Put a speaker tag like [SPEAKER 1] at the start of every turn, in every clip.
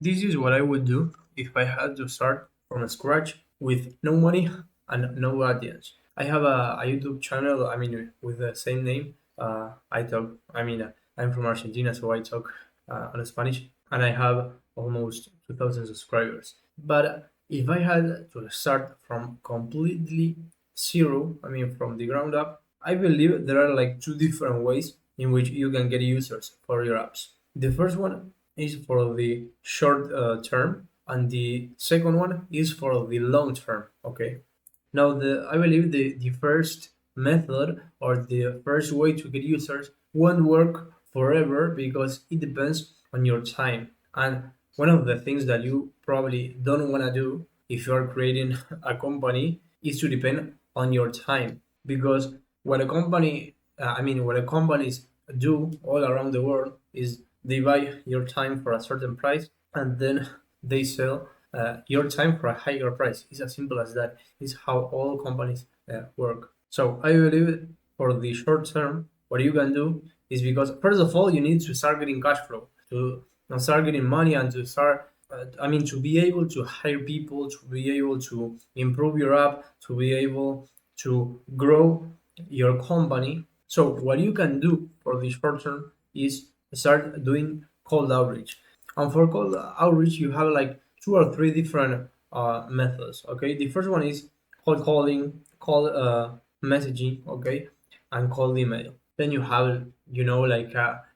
[SPEAKER 1] This is what I would do if I had to start from scratch with no money and no audience. I have a YouTube channel, I mean, with the same name. I'm from Argentina, so I talk on Spanish, and I have almost 2,000 subscribers. But if I had to start from completely zero, I mean, from the ground up, I believe there are like two different ways in which you can get users for your apps. The first one is for the short term, and the second one is for the long term. Okay. Now, I believe the first method or the first way to get users won't work forever because it depends on your time. And one of the things that you probably don't want to do if you are creating a company is to depend on your time, because what a companies do all around the world is they buy your time for a certain price, and then they sell your time for a higher price. It's as simple as that. It's how all companies work. So I believe for the short term, what you can do is, because first of all, you need to start getting cash flow, to start getting money, and to start. To be able to hire people, to be able to improve your app, to be able to grow your company. So what you can do for the short term is start doing cold outreach. And for cold outreach, you have like two or three different methods. Okay, the first one is cold calling, cold messaging, okay, and cold email. Then you have, like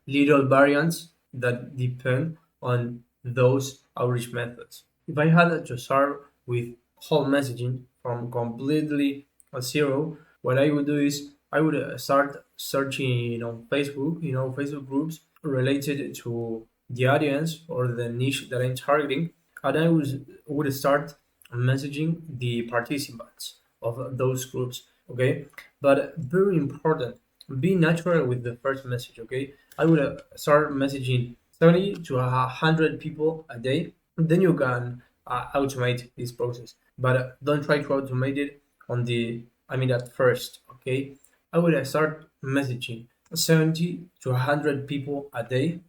[SPEAKER 1] little variants that depend on those outreach methods. If I had to start with cold messaging from completely zero, what I would do is I would start searching on Facebook, Facebook groups related to the audience or the niche that I'm targeting, and I would start messaging the participants of those groups. Okay, but very important, be natural with the first message. Okay, I would start messaging 70 to 100 people a day. Then you can automate this process, but don't try to automate it on the at first. Okay, I would start messaging 70 to 100 people a day,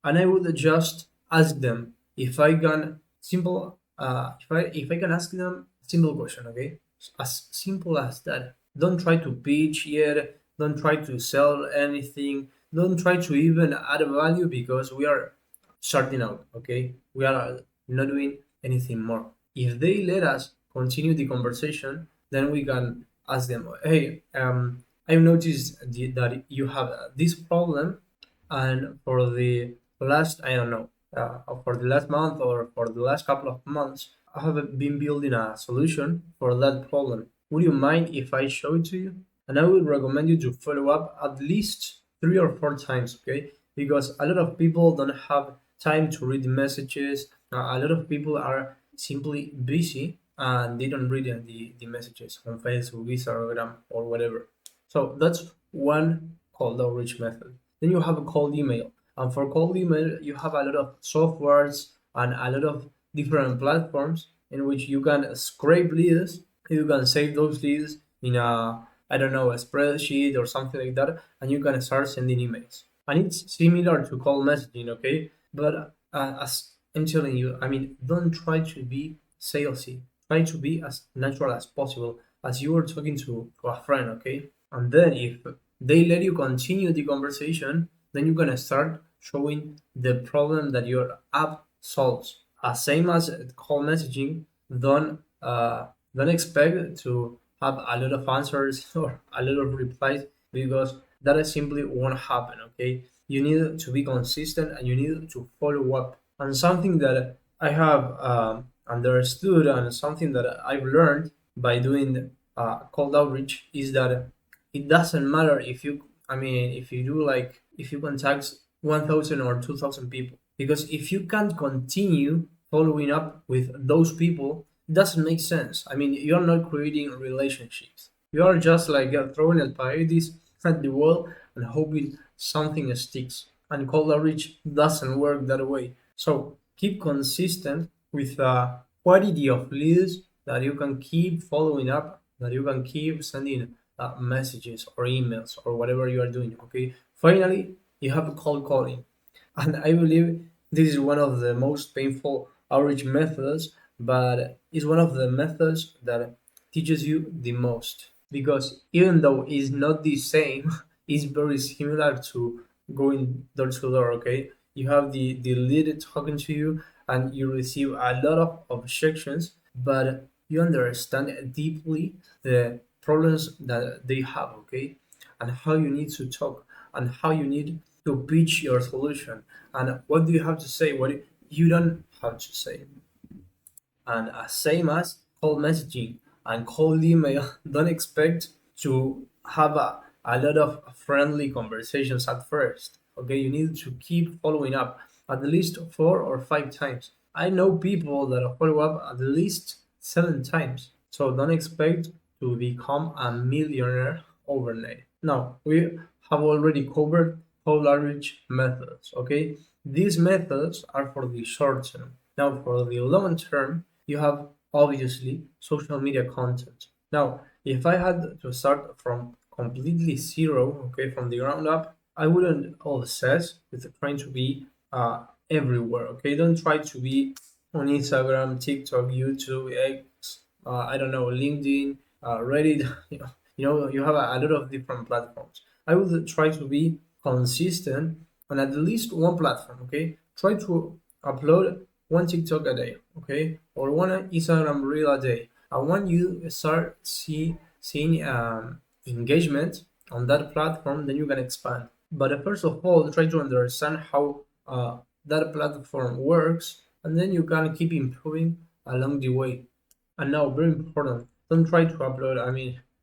[SPEAKER 1] and I would just ask them if I can simple if I can ask them simple question. Okay, as simple as that. Don't try to pitch yet. Don't try to sell anything. Don't try to even add value, because we are starting out. Okay, we are not doing anything more. If they let us continue the conversation, then we can ask them, hey, I've noticed that you have this problem, and for the last, I don't know, for the last month or for the last couple of months, I have been building a solution for that problem. Would you mind if I show it to you? And I would recommend you to follow up at least 3 or 4 times, okay? Because a lot of people don't have time to read the messages. A lot of people are simply busy and they don't read the messages on Facebook, Instagram, or whatever. So that's one cold outreach method. Then you have a cold email. And for cold email, you have a lot of softwares and a lot of different platforms in which you can scrape leads. You can save those leads in a, I don't know, a spreadsheet or something like that, and you can start sending emails. And it's similar to cold messaging, okay? But as I'm telling you, don't try to be salesy. Try to be as natural as possible, as you are talking to a friend, okay? And then if they let you continue the conversation, then you're gonna start showing the problem that your app solves. Same as call messaging, don't expect to have a lot of answers or a lot of replies, because that simply won't happen. Okay, you need to be consistent and you need to follow up. And something that I have understood, and something that I've learned by doing cold outreach, is that it doesn't matter if you do, like, if you contact 1,000 or 2,000 people, because if you can't continue following up with those people, it doesn't make sense. You're not creating relationships. You are just like throwing spaghettis at the wall and hoping something sticks. And cold outreach doesn't work that way. So keep consistent with quality of leads that you can keep following up, that you can keep sending messages or emails or whatever you are doing. Okay. Finally, you have cold calling, and I believe This is one of the most painful outreach methods, but it's one of the methods that teaches you the most, because even though it's not the same, it's very similar to going door to door. Okay, you have the lead talking to you, and you receive a lot of objections, but you understand deeply the problems that they have. Okay, and how you need to talk, and how you need to pitch your solution, and what do you have to say, what you don't have to say. And same as cold messaging and cold email, don't expect to have a lot of friendly conversations at first. Okay, you need to keep following up at least 4 or 5 times. I know people that follow up at least 7 times. So don't expect to become a millionaire overnight. Now, we have already covered cold outreach methods. Okay, these methods are for the short term. Now, for the long term, you have obviously social media content. Now, if I had to start from completely zero, okay, from the ground up, I wouldn't obsess with trying to be everywhere. Okay, don't try to be on Instagram, TikTok, YouTube, X, I don't know, LinkedIn, Reddit. You have a lot of different platforms. I would try to be consistent on at least one platform. Okay, try to upload one TikTok a day, okay, or one Instagram reel a day. And when you start seeing engagement on that platform, then you can expand. But first of all, try to understand how that platform works, and then you can keep improving along the way. And now, very important, don't try to upload,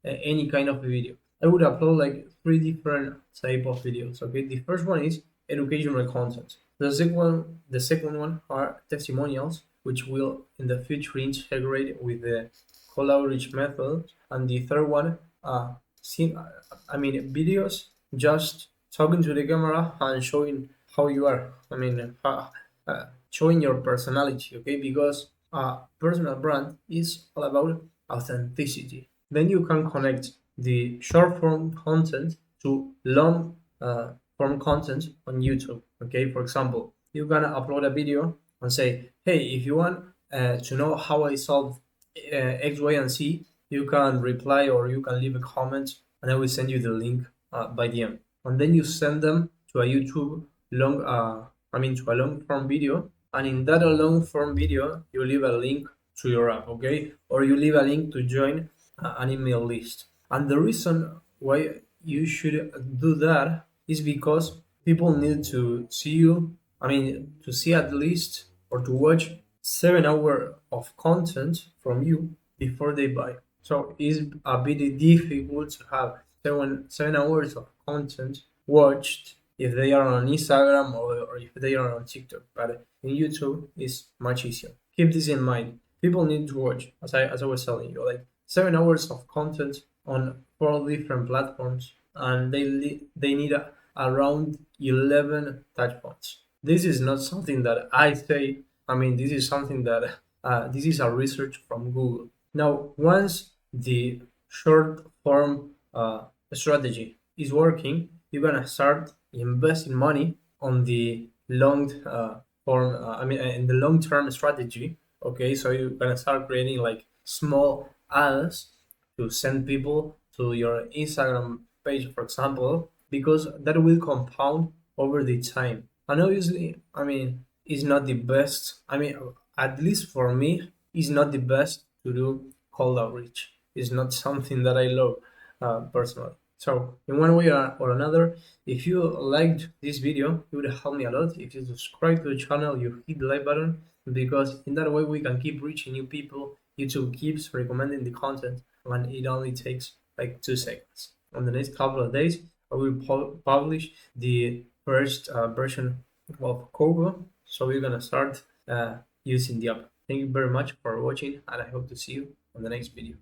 [SPEAKER 1] any kind of video. I would upload like three different type of videos. Okay, the first one is educational content. The second one are testimonials, which will in the future integrate with the cold outreach method. And the third one, videos just talking to the camera and showing how you are. Showing your personality. Okay, because personal brand is all about authenticity. Then you can connect the short form content to long form content on YouTube. Okay, for example, you're gonna upload a video and say, hey, if you want to know how I solve X, Y, and Z, you can reply or you can leave a comment, and I will send you the link by DM. And then you send them to a YouTube to a long form video, and in that long form video, you leave a link to your app, okay, or you leave a link to join an email list. And the reason why you should do that is because people need to see you, to see at least or to watch 7 hours of content from you before they buy. So it's a bit difficult to have seven hours of content watched if they are on Instagram or if they are on TikTok. But in YouTube, it's much easier. Keep this in mind. People need to watch, as I was telling you, like 7 hours of content on 4 different platforms, and they need around 11 touch points. This is not something that I say. This is something that this is a research from Google. Now, once the short form strategy is working, you're gonna start investing money on the long in the long term strategy. Okay, so you're gonna start creating like small ads to send people to your Instagram page, for example, because that will compound over the time. And obviously, it's not the best. At least for me, it's not the best to do cold outreach. It's not something that I love personally. So, in one way or another, if you liked this video, it would help me a lot. If you subscribe to the channel, you hit the like button, because in that way we can keep reaching new people. YouTube keeps recommending the content, and it only takes like 2 seconds. On the next couple of days, I will publish the first version of Kobo, so we're gonna start using the app. Thank you very much for watching, and I hope to see you on the next video.